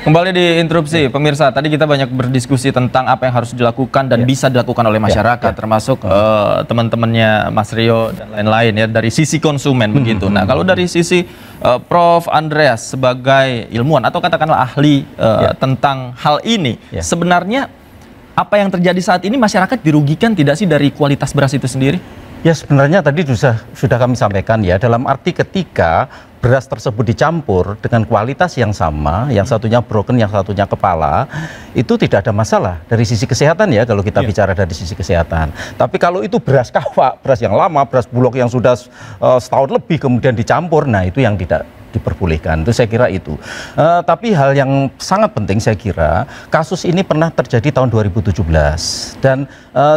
Kembali di interupsi, pemirsa. Tadi kita banyak berdiskusi tentang apa yang harus dilakukan dan bisa dilakukan oleh masyarakat, termasuk teman-temannya Mas Rio dan lain-lain ya, dari sisi konsumen begitu. Nah, kalau dari sisi Prof. Andreas sebagai ilmuwan atau katakanlah ahli tentang hal ini, sebenarnya apa yang terjadi saat ini, masyarakat dirugikan tidak sih dari kualitas beras itu sendiri? Ya, sebenarnya tadi sudah kami sampaikan ya, dalam arti ketika beras tersebut dicampur dengan kualitas yang sama, yang satunya broken, yang satunya kepala, itu tidak ada masalah dari sisi kesehatan ya, kalau kita bicara dari sisi kesehatan. Tapi kalau itu beras kawak, beras yang lama, beras bulog yang sudah setahun lebih kemudian dicampur, nah itu yang tidak diperbolehkan. Itu saya kira itu. Tapi hal yang sangat penting saya kira, kasus ini pernah terjadi tahun 2017 dan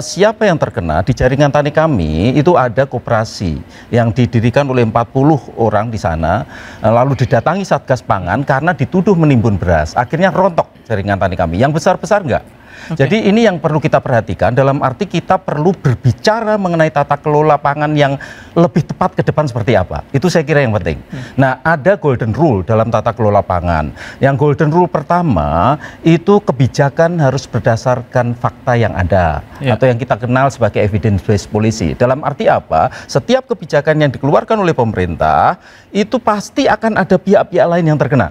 siapa yang terkena di jaringan tani kami itu ada koperasi yang didirikan oleh 40 orang di sana, lalu didatangi Satgas Pangan karena dituduh menimbun beras. Akhirnya rontok jaringan tani kami. Yang besar-besar enggak. Jadi ini yang perlu kita perhatikan, dalam arti kita perlu berbicara mengenai tata kelola pangan yang lebih tepat ke depan seperti apa. Itu saya kira yang penting. Nah, ada golden rule dalam tata kelola pangan. Yang golden rule pertama itu kebijakan harus berdasarkan fakta yang ada, atau yang kita kenal sebagai evidence based policy. Dalam arti apa? Setiap kebijakan yang dikeluarkan oleh pemerintah itu pasti akan ada pihak-pihak lain yang terkena.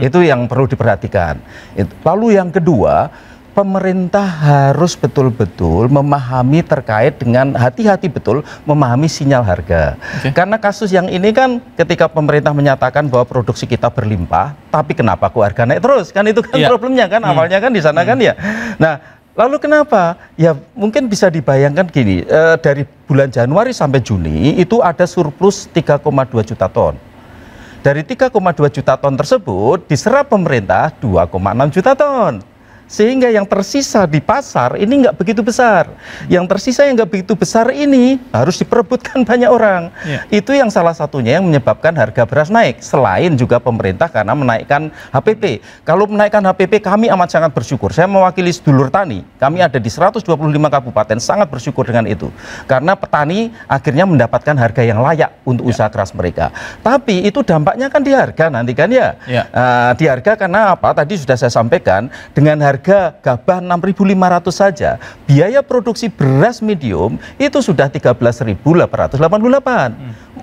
Itu yang perlu diperhatikan. Lalu yang kedua, pemerintah harus betul-betul memahami terkait dengan hati-hati betul memahami sinyal harga. Karena kasus yang ini kan ketika pemerintah menyatakan bahwa produksi kita berlimpah, tapi kenapa kok harga naik terus? Kan itu kan problemnya kan, awalnya kan di sana kan ya. Nah, lalu kenapa? Ya mungkin bisa dibayangkan gini, dari bulan Januari sampai Juni itu ada surplus 3,2 juta ton. Dari 3,2 juta ton tersebut diserap pemerintah 2,6 juta ton. Sehingga yang tersisa di pasar ini nggak begitu besar. Yang tersisa yang nggak begitu besar ini harus diperebutkan banyak orang. Itu yang salah satunya yang menyebabkan harga beras naik. Selain juga pemerintah karena menaikkan HPP. Kalau menaikkan HPP kami amat sangat bersyukur. Saya mewakili sedulur tani. Kami ada di 125 kabupaten sangat bersyukur dengan itu. Karena petani akhirnya mendapatkan harga yang layak untuk usaha keras mereka. Tapi itu dampaknya kan di harga nanti kan ya. Di harga karena apa? Tadi sudah saya sampaikan, dengan harga gabah 6.500 saja, biaya produksi beras medium itu sudah 13.888.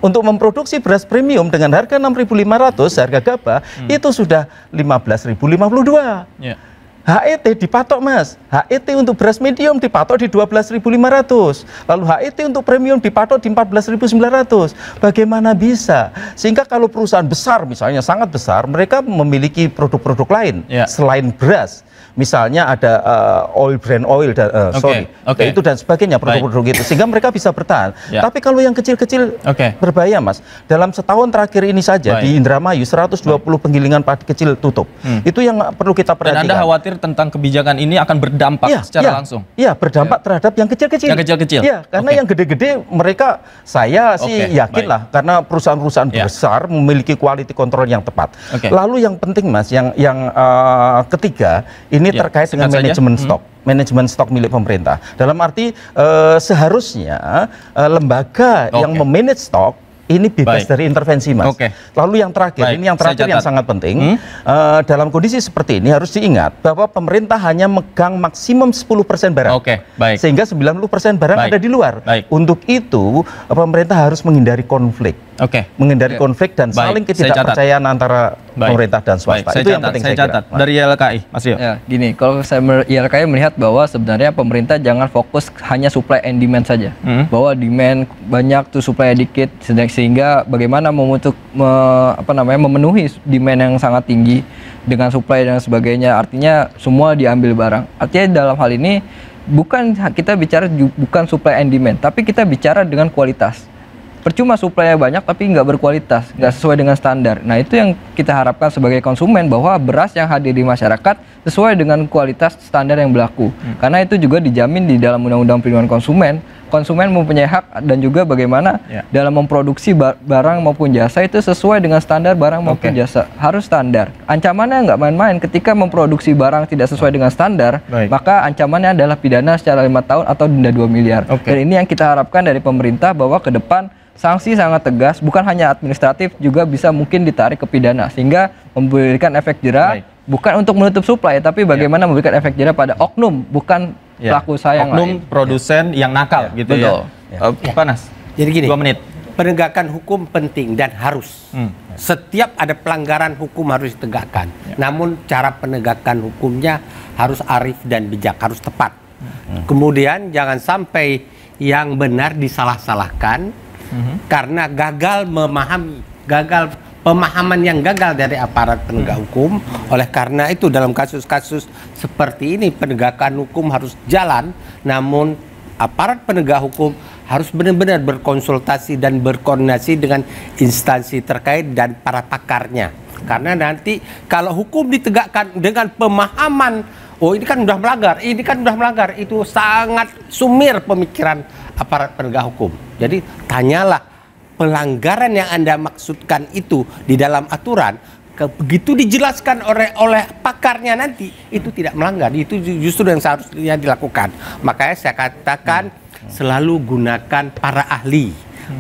Untuk memproduksi beras premium dengan harga 6.500, harga gabah itu sudah 15.052. HET dipatok Mas, HET untuk beras medium dipatok di 12.500, lalu HET untuk premium dipatok di 14.900. Bagaimana bisa? Sehingga kalau perusahaan besar misalnya sangat besar, mereka memiliki produk-produk lain selain beras. Misalnya ada oil brand oil, itu dan sebagainya, produk-produk itu, sehingga mereka bisa bertahan. Tapi kalau yang kecil-kecil berbahaya Mas. Dalam setahun terakhir ini saja di Indramayu 120 penggilingan padi kecil tutup. Itu yang perlu kita perhatikan. Dan Anda khawatir tentang kebijakan ini akan berdampak secara langsung? Iya, berdampak terhadap yang kecil-kecil. Yang kecil-kecil. Iya, karena yang gede-gede mereka, saya sih yakin lah, karena perusahaan-perusahaan besar memiliki quality control yang tepat. Lalu yang penting Mas, yang ketiga, ini terkait dengan manajemen stok. Manajemen stok milik pemerintah. Dalam arti seharusnya lembaga yang memanage stok ini bebas dari intervensi Mas. Lalu yang terakhir, ini yang terakhir yang sangat penting, dalam kondisi seperti ini harus diingat bahwa pemerintah hanya megang maksimum 10% barang. Sehingga 90% barang ada di luar. Untuk itu pemerintah harus menghindari konflik. Menghindari konflik dan saling ketidakpercayaan antara pemerintah dan swasta. Itu yang penting saya catat. Dari YLKI, Mas Rio. Ya, gini, kalau saya YLKI melihat bahwa sebenarnya pemerintah jangan fokus hanya supply and demand saja. Bahwa demand banyak tuh supply dikit, sehingga bagaimana memenuhi demand yang sangat tinggi dengan supply dan sebagainya. Artinya semua diambil barang. Artinya dalam hal ini bukan kita bicara bukan supply and demand, tapi kita bicara dengan kualitas. Percuma suplainya banyak tapi nggak berkualitas, nggak sesuai dengan standar. Nah, itu yang kita harapkan sebagai konsumen, bahwa beras yang hadir di masyarakat sesuai dengan kualitas standar yang berlaku. Karena itu juga dijamin di dalam Undang-Undang Perlindungan Konsumen. Konsumen mempunyai hak dan juga bagaimana dalam memproduksi barang maupun jasa itu sesuai dengan standar barang maupun jasa. Harus standar. Ancamannya nggak main-main. Ketika memproduksi barang tidak sesuai dengan standar, maka ancamannya adalah pidana secara 5 tahun atau denda 2 miliar. Dan ini yang kita harapkan dari pemerintah, bahwa ke depan sanksi sangat tegas, bukan hanya administratif, juga bisa mungkin ditarik ke pidana, sehingga memberikan efek jerah bukan untuk menutup supply, tapi bagaimana memberikan efek jerah pada oknum, bukan pelaku usaha yang oknum lain. produsen yang nakal gitu Betul. ya. Panas. Jadi gini, 2 menit. penegakan hukum penting dan harus. Setiap ada pelanggaran hukum harus ditegakkan. Namun cara penegakan hukumnya harus arif dan bijak, harus tepat. Kemudian jangan sampai yang benar disalah-salahkan karena gagal memahami, pemahaman yang gagal dari aparat penegak hukum. Oleh karena itu dalam kasus-kasus seperti ini penegakan hukum harus jalan, namun aparat penegak hukum harus benar-benar berkonsultasi dan berkoordinasi dengan instansi terkait dan para pakarnya. Karena nanti kalau hukum ditegakkan dengan pemahaman, oh ini kan udah melanggar, ini kan udah melanggar, itu sangat sumir pemikiran aparat penegak hukum. Jadi tanyalah pelanggaran yang Anda maksudkan itu di dalam aturan, begitu dijelaskan oleh pakarnya nanti, itu tidak melanggar, itu justru yang seharusnya dilakukan. Makanya saya katakan selalu gunakan para ahli.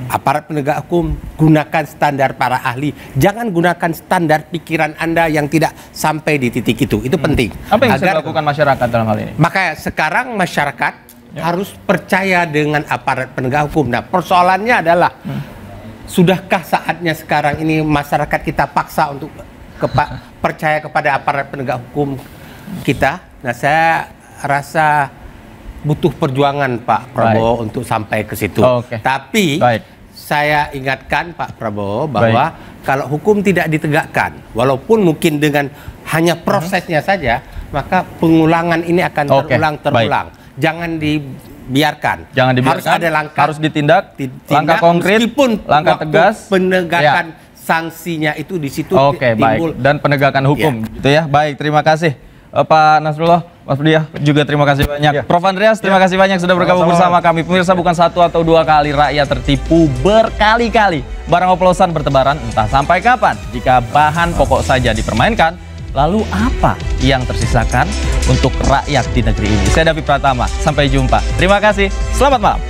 Aparat penegak hukum, gunakan standar para ahli. Jangan gunakan standar pikiran Anda yang tidak sampai di titik itu. Itu penting. Apa yang bisa dilakukan masyarakat dalam hal ini? Makanya sekarang masyarakat harus percaya dengan aparat penegak hukum. Nah, persoalannya adalah sudahkah saatnya sekarang ini masyarakat kita paksa untuk percaya kepada aparat penegak hukum kita? Nah, saya rasa butuh perjuangan Pak Prabowo untuk sampai ke situ. Tapi saya ingatkan Pak Prabowo bahwa kalau hukum tidak ditegakkan, walaupun mungkin dengan hanya prosesnya saja, maka pengulangan ini akan terulang. Jangan dibiarkan. Jangan dibiarkan. Harus ada langkah, harus ditindak, langkah konkret, meskipun langkah tegas, penegakan sanksinya itu di situ baik. timbul. Dan penegakan hukum gitu ya. Baik, terima kasih Pak Nasrullah, Mas Budiah juga terima kasih banyak. Prof Andreas, terima kasih banyak sudah bergabung bersama kami. Pemirsa, bukan 1 atau 2 kali rakyat tertipu, berkali-kali. Barang oplosan bertebaran entah sampai kapan. Jika bahan pokok saja dipermainkan, lalu apa yang tersisakan untuk rakyat di negeri ini? Saya David Pratama, sampai jumpa. Terima kasih, selamat malam.